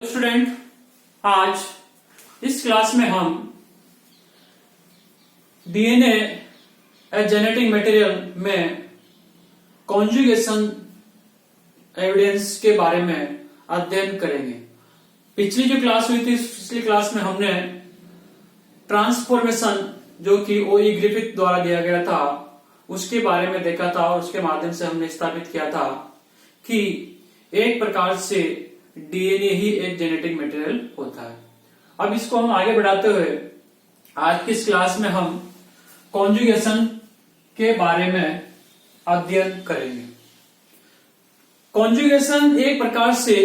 Student, आज इस class में हम डीएनए एज जेनेटिक मटेरियल में कॉन्जुगेशन एविडेंस के बारे में अध्ययन करेंगे। पिछली जो क्लास हुई थी, पिछली क्लास में हमने ट्रांसफॉर्मेशन जो कि ओई ग्रिफिथ द्वारा दिया गया था उसके बारे में देखा था और उसके माध्यम से हमने स्थापित किया था कि एक प्रकार से डीएनए ही एक जेनेटिक मटेरियल होता है। अब इसको हम आगे बढ़ाते हुए आज की इस क्लास में हम कॉन्जुगेशन के बारे में अध्ययन करेंगे। कॉन्जुगेशन एक प्रकार से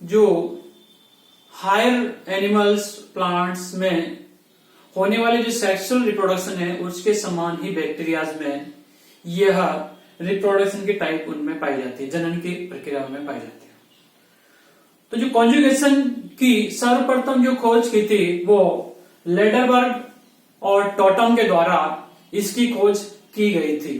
जो हायर एनिमल्स प्लांट्स में होने वाले जो सेक्सुअल रिप्रोडक्शन है उसके समान ही बैक्टीरियाज में यह रिप्रोडक्शन की टाइप उनमें पाई जाती है, जनन की प्रक्रिया में पाई जाती है। तो जो कॉन्जुगेशन की सर्वप्रथम जो खोज की थी वो लेडरबर्ग और टॉटम के द्वारा इसकी खोज की गई थी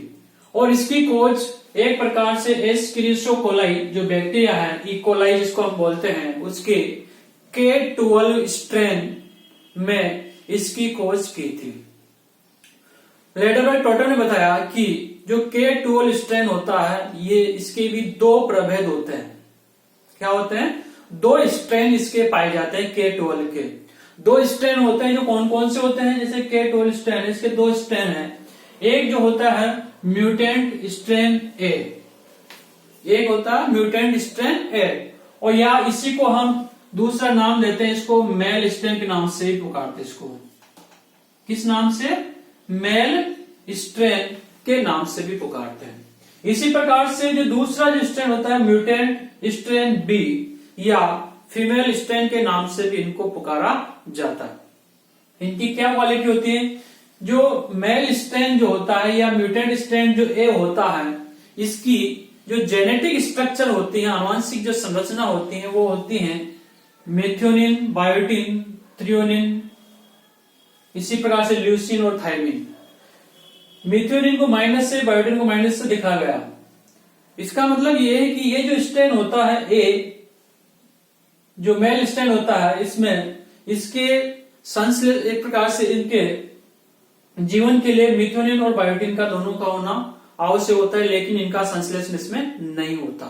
और इसकी खोज एक प्रकार से एस्केरियो कोलाई जो बैक्टीरिया है, ई कोलाई जिसको हम बोलते हैं, उसके K12 स्ट्रेन में इसकी खोज की थी। लेडरबर्ग टॉटम ने बताया कि जो K12 स्ट्रेन होता है ये इसके भी दो प्रभेद होते हैं। क्या होते हैं? दो स्ट्रेन इसके पाए जाते हैं K12 के। दो स्ट्रेन होते हैं जो कौन कौन से होते हैं? जैसे K12 स्ट्रेन, इसके दो स्ट्रेन हैं। एक जो होता है म्यूटेंट स्ट्रेन ए, एक होता है म्यूटेंट स्ट्रेन ए, और या इसी को हम दूसरा नाम देते हैं, इसको मेल स्ट्रेन के नाम से ही पुकारते हैं। इसको किस नाम से? मेल स्ट्रेन के नाम से भी पुकारते हैं। इसी प्रकार से जो दूसरा जो स्ट्रेन होता है म्यूटेंट स्ट्रेन बी या फीमेल स्ट्रेन के नाम से भी इनको पुकारा जाता है। इनकी क्या क्वालिटी होती है? जो मेल स्ट्रेन जो होता है या म्यूटेंट स्ट्रेन जो ए होता है, इसकी जो जेनेटिक स्ट्रक्चर होती है, आनुवंशिक जो संरचना होती है वो होती है मेथियोनिन, बायोटिन, थ्रियोनिन, इसी प्रकार से ल्यूसीन और थायमिन। मेथियोनिन को माइनस से, बायोटिन को माइनस से दिखा गया। इसका मतलब ये है कि ये जो स्ट्रेन होता है ए, जो मेल स्ट्रेन होता है, इसमें इसके संश्लेष एक प्रकार से इनके जीवन के लिए मिथ्योनिन और बायोटिन का दोनों का होना आवश्यक होता है, लेकिन इनका संश्लेषण इसमें नहीं होता।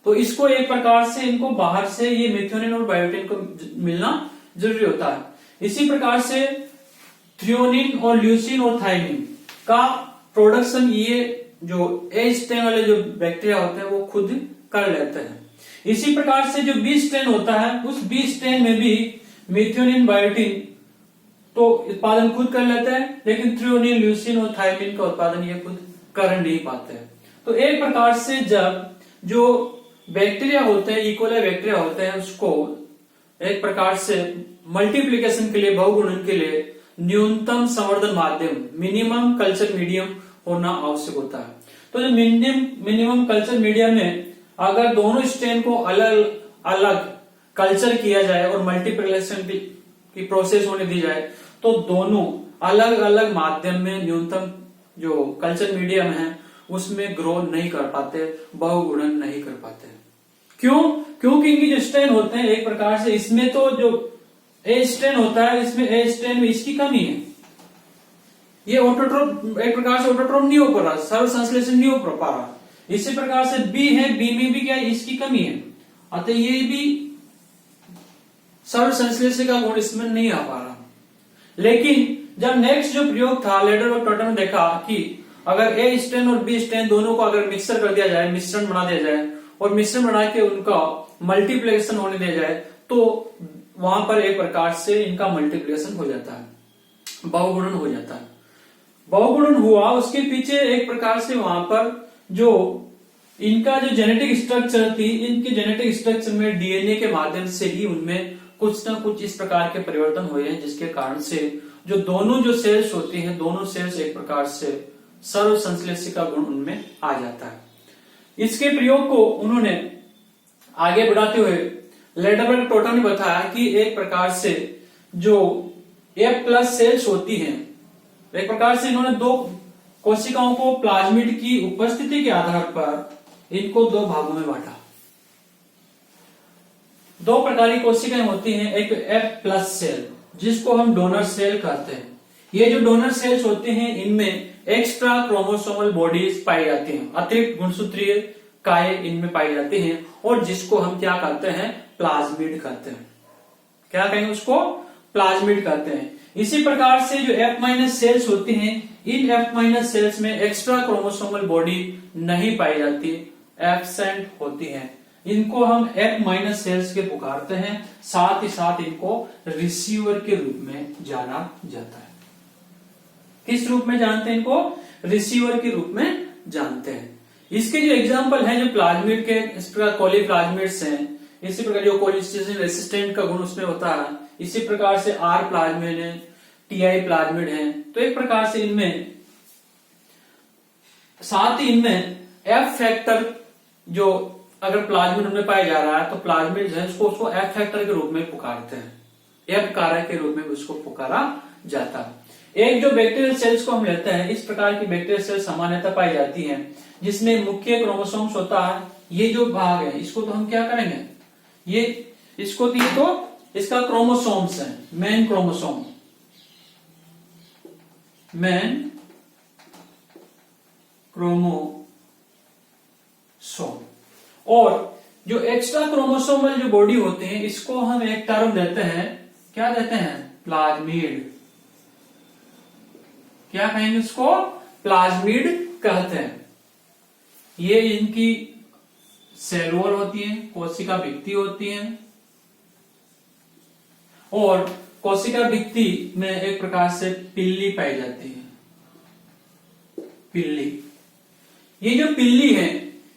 तो इसको एक प्रकार से इनको बाहर से ये मिथ्योनिन और बायोटिन को मिलना जरूरी होता है। इसी प्रकार से थ्रियोनिन और ल्यूसीन और थायमिन का प्रोडक्शन ये जो ए स्ट्रेन वाले जो बैक्टीरिया होते हैं वो खुद कर लेते हैं। इसी प्रकार से जो बी स्ट्रेन होता है, उस बी स्ट्रेन में भी मिथ्योनिन, बायोटिन तो उत्पादन खुद कर लेते हैं, लेकिन थ्रियोनिन, ल्यूसीन और थायमिन का उत्पादन ये खुद कर नहीं पाते हैं। तो एक प्रकार से जब जो बैक्टीरिया होते हैं, इकोलाई बैक्टीरिया होते हैं, उसको एक प्रकार से मल्टीप्लीकेशन के लिए, बहुगुणन के लिए न्यूनतम संवर्धन माध्यम, मिनिमम कल्चर मीडियम होना आवश्यक होता है। तो जो मिनिमम कल्चर मीडियम में अगर दोनों स्ट्रेन को अलग अलग कल्चर किया जाए और मल्टीप्लीकेशन की प्रोसेस होने दी जाए, तो दोनों अलग अलग माध्यम में न्यूनतम जो कल्चर मीडियम है उसमें ग्रो नहीं कर पाते, बहुगुणन नहीं कर पाते। क्यों? क्योंकि इनकी जो स्ट्रेन होते हैं एक प्रकार से, इसमें तो जो ए स्ट्रेन होता है, इसमें ए स्ट्रेन में इसकी कमी है, ये ऑटोट्रोप एक प्रकार से ऑटोट्रोप नहीं हो पा रहा, सर्व संश्लेषण नहीं हो पा रहा। इसी प्रकार से बी है, बी में भी क्या है? इसकी कमी है, अतः ये भी सर्व संश्लेषण का गुण इसमें नहीं आ पा रहा। लेकिन जब नेक्स्ट जो प्रयोग था, लेडरबर्ग टॉटम ने देखा कि अगर ए स्ट्रेन और बी स्ट्रेन दोनों को अगर मिक्सर कर दिया जाए, मिश्रण बना दिया जाए और मिश्रण बना के उनका मल्टीप्लीकेशन होने दिया जाए, तो वहां पर एक प्रकार से इनका मल्टीप्लीकेशन हो जाता है, बहुगुणन हो जाता है। बहुगुणन हुआ, उसके पीछे एक प्रकार से वहां पर जो इनका जो जेनेटिक स्ट्रक्चर थी, इनके जेनेटिक स्ट्रक्चर में डीएनए के माध्यम से ही उनमें कुछ ना कुछ इस प्रकार के परिवर्तन हुए हैं, जिसके कारण से जो दोनों जो सेल्स होती हैं, दोनों सेल्स एक प्रकार से सर्व संश्लेषण का गुण उनमें आ जाता है। इसके प्रयोग को उन्होंने आगे बढ़ाते हुए लेडरबर्ग टॉटम ने बताया कि एक प्रकार से जो A+ सेल्स होती हैं, एक प्रकार से इन्होंने दो कोशिकाओं को प्लाज्मिड की उपस्थिति के आधार पर इनको दो भागों में बांटा। दो प्रकार की कोशिकाएं होती हैं, एक F प्लस सेल जिसको हम डोनर सेल कहते हैं। ये जो डोनर सेल्स होते हैं इनमें एक्स्ट्रा क्रोमोसोमल बॉडीज पाई जाती हैं, अतिरिक्त गुणसूत्रीय काय इनमें पाई जाती हैं और जिसको हम क्या कहते हैं, प्लाज्मिड कहते हैं। क्या कहेंगे उसको, प्लाज्मिड कहते हैं। इसी प्रकार से जो F माइनस सेल्स होती हैं, इन F माइनस सेल्स में एक्स्ट्रा क्रोमोसोमल बॉडी नहीं पाई जाती, एब्सेंट होती है। इनको हम F माइनस सेल्स के पुकारते हैं, साथ ही साथ इनको रिसीवर के रूप में जाना जाता है। किस रूप में जानते हैं इनको, रिसीवर के रूप में जानते हैं। इसके जो एग्जाम्पल है जो प्लाज्मिड के, इस प्रकार कोलीप्लाज्मिड्स हैं, इसी प्रकार जो कोलिनेशन रेसिस्टेंट का गुण उसमें होता है, इसी प्रकार से आर प्लाज्मिड है, टीआई प्लाज्मिड है। तो एक प्रकार से इनमें साथ ही इनमें एफ फैक्टर जो अगर प्लाज्मिड में पाया जा रहा है तो प्लाज्मिड है उसको एफ फैक्टर के रूप में पुकारते हैं, एफ कारक के रूप में उसको पुकारा जाता है। एक जो बैक्टीरियल सेल्स को हम लेते हैं, इस प्रकार की बैक्टीरियल सेल्स सामान्यतः पाई जाती हैं जिसमें मुख्य क्रोमोसोम्स होता है। ये जो भाग है इसको तो हम क्या करेंगे, ये इसको तो इसका क्रोमोसोम्स है, मेन क्रोमोसोम, मेन क्रोमोसोम। और जो एक्स्ट्रा क्रोमोसोमल जो बॉडी होते हैं इसको हम एक टर्म देते हैं, क्या देते हैं, प्लाज्मिड। क्या कहेंगे उसको, प्लाज्मिड कहते हैं। ये इनकी सेल वॉल होती है, कोशिका भित्ति होती है और कोशिका भित्ति में एक प्रकार से पिल्ली पाई जाती है, पिल्ली। ये जो पिल्ली है,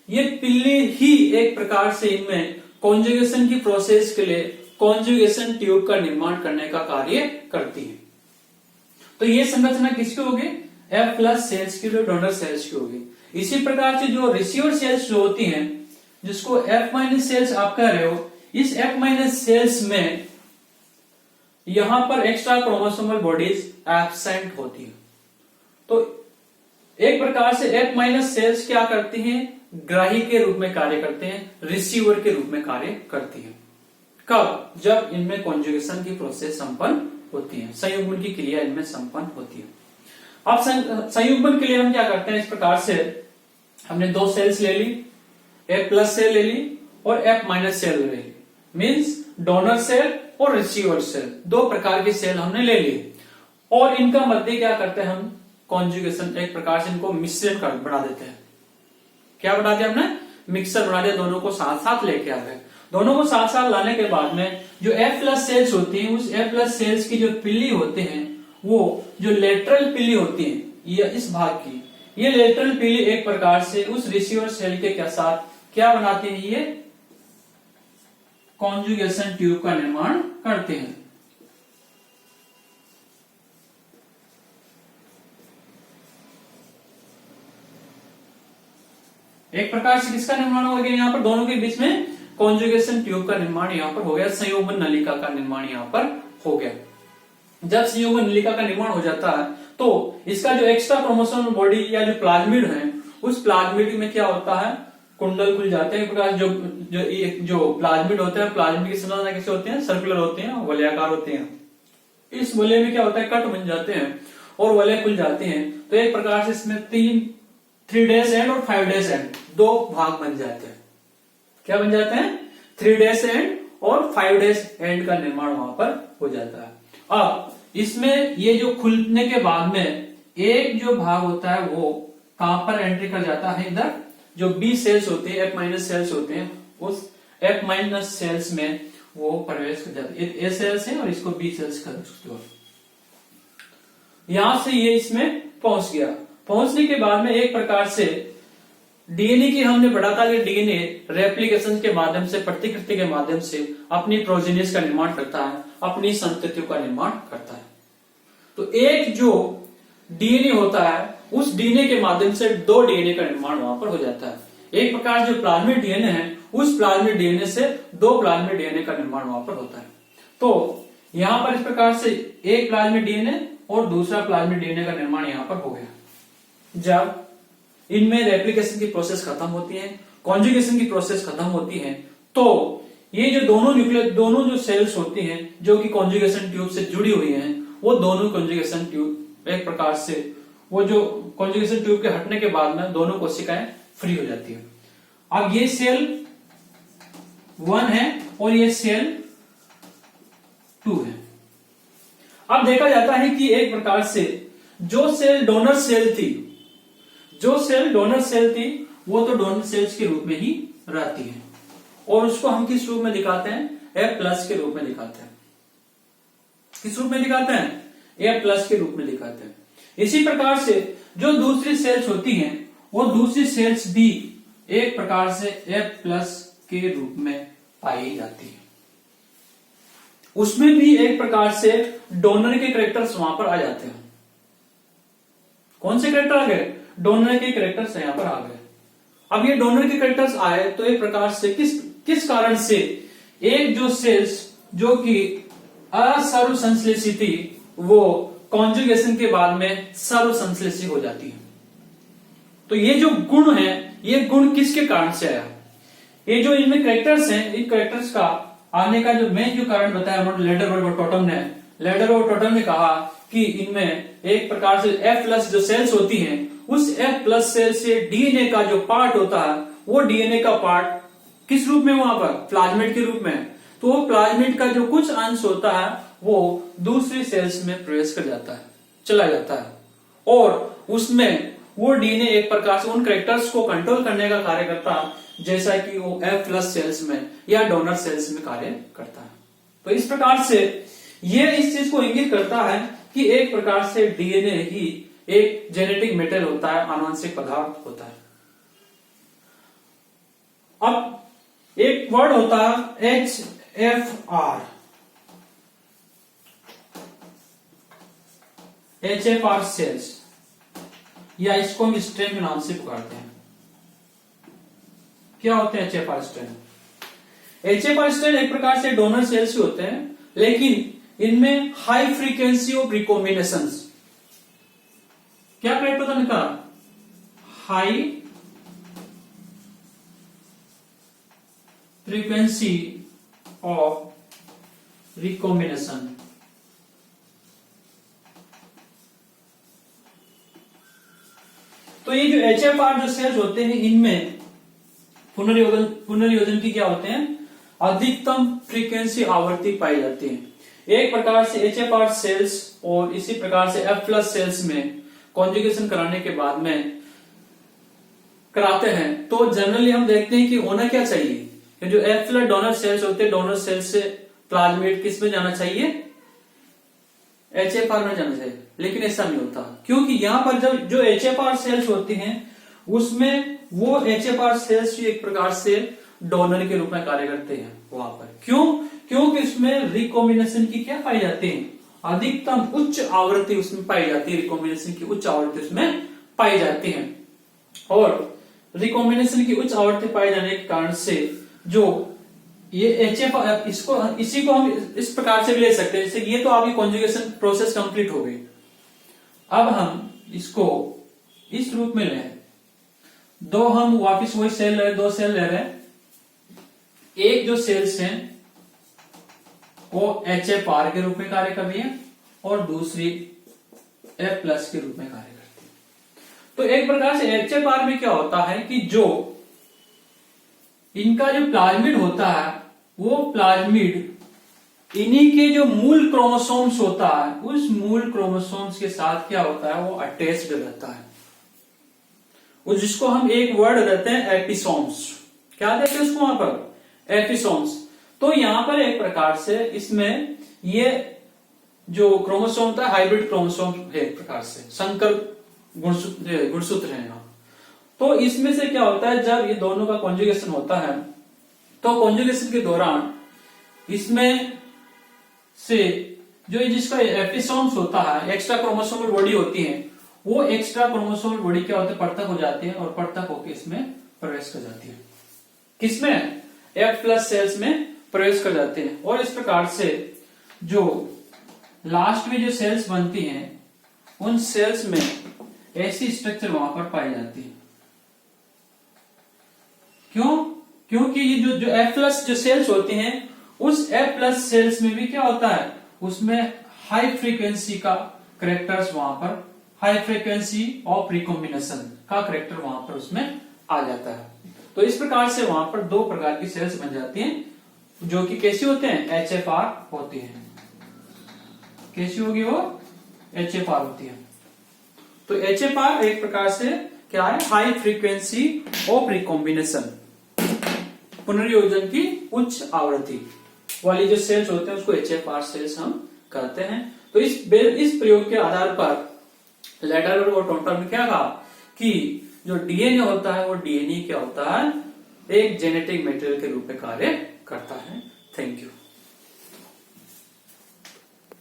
ये पिल्ली ही एक प्रकार से इनमें कॉन्जुगेशन की प्रोसेस के लिए कॉन्जुगेशन ट्यूब का निर्माण करने का कार्य करती है। तो ये संरचना किसकी होगी, F प्लस सेल्स की, जो डोनर सेल्स की होगी। इसी प्रकार से जो रिसीवर सेल्स जो होती हैं, जिसको F माइनस सेल्स आप कह रहे हो, इस F माइनस सेल्स में यहां पर एक्स्ट्रा क्रोमोसोमल बॉडीज एब्सेंट होती है। तो एक प्रकार से F माइनस सेल्स क्या करती हैं, ग्राही के रूप में कार्य करते हैं, रिसीवर के रूप में कार्य करती है। कब, जब इनमें कॉन्जुगेशन की प्रोसेस संपन्न होती है, संयुग्मन की क्रिया इनमें संपन्न होती है। अब संयुग्मन के लिए हम क्या करते हैं, इस प्रकार से हमने दो सेल्स ले ली, F प्लस सेल ले ली और F माइनस सेल ले ली, मींस डोनर सेल और रिसीवर सेल, दो प्रकार के सेल हमने ले लिए और इनका मध्य क्या करते हैं हम, कॉन्जुगेशन, एक प्रकार से इनको मिश्रण कर बना देते हैं। क्या बना दिया हमने, मिक्सर बना दिया, दोनों को साथ साथ लेके आ गए। दोनों को साथ साथ लाने के बाद में जो F प्लस सेल्स होती हैं, उस F प्लस सेल्स की जो पिल्ली होते हैं, वो जो लेटरल पिल्ली होती है, ये इस भाग की, ये लेटरल पिल्ली एक प्रकार से उस रिसीवर सेल के क्या साथ क्या बनाते हैं, ये कॉन्जुगेशन ट्यूब का निर्माण करते हैं। एक प्रकार से किसका निर्माण हो गया, यहाँ पर दोनों के बीच में कॉन्जुगेशन ट्यूब का निर्माण यहाँ पर हो गया, संयुग्मन नलिका का निर्माण यहाँ पर हो गया। जब संयुग्मन नलिका का निर्माण हो जाता है तो इसका जो एक्स्ट्रा क्रोमोसोमल बॉडी या जो प्लाज्मिड है, उस प्लाज्मिड में क्या होता है, कुंडल खुल जाते हैं। प्रकार जो प्लाज्मिड होते हैं, प्लाज्मिड की संरचना कैसे होती है, सर्कुलर होते हैं, वलयाकार होते हैं। इस वलय में क्या होता है, कट बन जाते हैं और वलय खुल जाते हैं। तो एक प्रकार से इसमें 3 डेज एंड और 5 डेज एंड दो भाग बन जाते हैं। क्या बन जाते हैं, 3 डेज एंड और 5 डेज एंड का निर्माण वहां पर हो जाता है। अब इसमें ये जो खुलने के बाद में एक जो भाग होता है वो कहां पर एंट्री कर जाता है, इधर जो बी सेल्स होते हैं, F माइनस सेल्स होते हैं, उस F माइनस सेल्स में वो प्रवेश कर जाते हैं। ए सेल्स है और इसको बी सेल्स कर सकते हो। यहां से ये इसमें पहुंच गया। पहुंचने के बाद में एक प्रकार से डीएनए की हमने पढ़ा था कि डीएनए रेप्लिकेशन के माध्यम से, प्रतिकृति के माध्यम से अपनी प्रोजेनिस का निर्माण करता है, अपनी संततियों का निर्माण करता है। तो एक जो डीएनए होता है, उस डीएनए के माध्यम से 2 डीएनए का निर्माण वहां पर हो जाता है। एक प्रकार जो प्लाज्मिड डीएनए है, उस प्लाज्मिड डीएनए से 2 प्लाज्मिड डीएनए का निर्माण वहां पर होता है। तो यहां पर इस प्रकार से एक प्लाज्मिड डीएनए और दूसरा प्लाज्मिड डीएनए का निर्माण यहां पर हो गया। जब इनमें रेप्लिकेशन की प्रोसेस खत्म होती है, कॉन्जुगेशन की प्रोसेस खत्म होती है, तो ये जो दोनों जो सेल्स होती हैं जो कि कॉन्जुगेशन ट्यूब से जुड़ी हुई हैं, वो दोनों कॉन्जुगेशन ट्यूब एक प्रकार से वो जो कॉन्जुगेशन ट्यूब के हटने के बाद में दोनों कोशिकाएं फ्री हो जाती है। अब ये सेल 1 है और ये सेल 2 है। अब देखा जाता है कि एक प्रकार से जो सेल डोनर सेल थी वो तो डोनर सेल्स के रूप में ही रहती है और उसको हम किस रूप में दिखाते हैं? F+ के रूप में दिखाते हैं। किस रूप में दिखाते हैं? F+ के रूप में दिखाते हैं। इसी प्रकार से जो दूसरी सेल्स होती हैं वो दूसरी सेल्स भी एक प्रकार से F+ के रूप में पाई जाती है। उसमें भी एक प्रकार से डोनर के कैरेक्टर्स वहां पर आ जाते हैं। कौन से कैरेक्टर आ गए? डोनर के कैरेक्टर्स यहां पर आ गए। अब ये डोनर के कैरेक्टर्स आए तो एक प्रकार से किस कारण से एक जो सेल्स जो कि असर्वसंश्लेषी थी वो कॉन्जुगेशन के बाद में सर्वसंश्लेषी हो जाती है। तो ये जो गुण है, ये गुण किसके कारण से आया? ये जो इनमें कैरेक्टर्स हैं, इन कैरेक्टर्स का आने का जो मेन जो कारण बताया उन्होंने लेडर और टोटम ने कहा कि इनमें एक प्रकार से F+ जो सेल्स होती हैं उस F+ सेल से डीएनए का जो पार्ट होता है वो डीएनए का पार्ट किस रूप में वहां पर? प्लाज्मिड के रूप में। तो वो प्लाज्मिड का जो कुछ अंश होता है वो दूसरी सेल्स में प्रवेश कर जाता है, चला जाता है और उसमें वो डीएनए एक प्रकार से उन कैरेक्टर्स को कंट्रोल करने का कार्य करता है जैसा कि वो F+ सेल्स में या डोनर सेल्स में कार्य करता है। तो इस प्रकार से ये इस चीज को इंगित करता है कि एक प्रकार से डीएनए ही एक जेनेटिक मेटेरियल होता है, आनुवंशिक पदार्थ होता है। अब एक वर्ड होता है HFR सेल्स, या इसको हम स्ट्रेन के नाम से पुकारते हैं। क्या होते हैं HFR स्ट्रेन? HFR स्ट्रेन एक प्रकार से डोनर सेल्स ही होते हैं, लेकिन इनमें हाई फ्रीक्वेंसी ऑफ रिकॉम्बिनेशंस, क्या करेक्ट होता है इनका? High frequency of recombination. तो ये जो HFR जो सेल्स होते हैं इनमें पुनर्योजन की क्या होते हैं? अधिकतम फ्रीक्वेंसी आवृत्ति पाई जाती है। एक प्रकार से HFR सेल्स और इसी प्रकार से F+ सेल्स में कॉन्जुगेशन कराने के बाद में कराते हैं तो जनरली हम देखते हैं कि होना क्या चाहिए? जो F+ डोनर सेल्स होते हैं, डोनर सेल्स से प्लाज्मिड किस में जाना चाहिए? HFR में जाना चाहिए, लेकिन ऐसा नहीं होता क्योंकि यहां पर जब जो HFR सेल्स होती हैं उसमें वो HFR सेल्स एक प्रकार से डोनर के रूप में कार्य करते हैं वहां पर। क्योंकि उसमें रिकॉम्बिनेशन की क्या पाई जाती है? अधिकतम उच्च आवृत्ति उसमें पाई जाती है, रिकॉम्बिनेशन की उच्च आवृत्ति उसमें पाई जाती है। और रिकॉम्बिनेशन की उच्च आवृत्ति पाए जाने के कारण से जो ये HFR इसी को हम इस प्रकार से भी ले सकते हैं, जैसे ये तो आपकी कॉन्जुगेशन प्रोसेस कंप्लीट हो गई। अब हम इसको इस रूप में लें, हम वापस वही सेल ले रहे, 2 सेल ले रहे हैं। एक जो सेल्स हैं वो HFR के रूप में कार्य कर रही है और दूसरी F+ के रूप में कार्य करती है। तो एक प्रकार से HFR में क्या होता है कि जो इनका जो प्लाज्मिड होता है वो प्लाज्मिड इन्हीं के जो मूल क्रोमोसोम्स होता है उस मूल क्रोमोसोम्स के साथ क्या होता है? वो अटैच्ड रहता है, जिसको हम एक वर्ड देते हैं एपिसोम्स। क्या देते हैं उसको वहां पर? एपिसोम्स। तो यहां पर एक प्रकार से इसमें ये जो क्रोमोसोम होता है हाइब्रिड क्रोमोसोम है, एक प्रकार से संकर गुणसूत्र है यहाँ। तो इसमें से क्या होता है, जब ये दोनों का कॉन्जुगेशन होता है तो कॉन्जुगेशन के दौरान इसमें से जो जिसका एपिसोम्स होता है, एक्स्ट्रा क्रोमोसोमल बॉडी होती है, वो एक्स्ट्रा क्रोमोसोमल बॉडी क्या होती है? पृथक हो जाती है और पृथक होकर इसमें प्रवेश कर जाती है। किसमें? F+ सेल्स में प्रवेश कर जाते हैं। और इस प्रकार से जो लास्ट में जो सेल्स बनती हैं उन सेल्स में ऐसी स्ट्रक्चर वहां पर पाई जाती है। क्यों? क्योंकि ये जो F प्लस जो सेल्स होते हैं उस F प्लस सेल्स में भी क्या होता है, उसमें हाई फ्रीक्वेंसी का करेक्टर्स वहां पर, हाई फ्रीक्वेंसी ऑफ रिकॉम्बिनेशन का करेक्टर वहां पर उसमें आ जाता है। तो इस प्रकार से वहां पर दो प्रकार की सेल्स बन जाती हैं जो कि कैसी होते हैं, HFR होती हैं। कैसी होगी वो, HFR होती है। तो HFR एक प्रकार से क्या है, हाई फ्रीक्वेंसी ऑफ रिकॉम्बिनेशन, पुनर्योजन की उच्च आवृत्ति वाली जो सेल्स होते हैं उसको HFR सेल्स हम कहते हैं। तो इस प्रयोग के आधार पर लैडर और टोंटर में क्या कहा कि जो डीएनए होता है वो डीएनए क्या होता है, एक जेनेटिक मटेरियल के रूप में कार्य करता है। Thank you.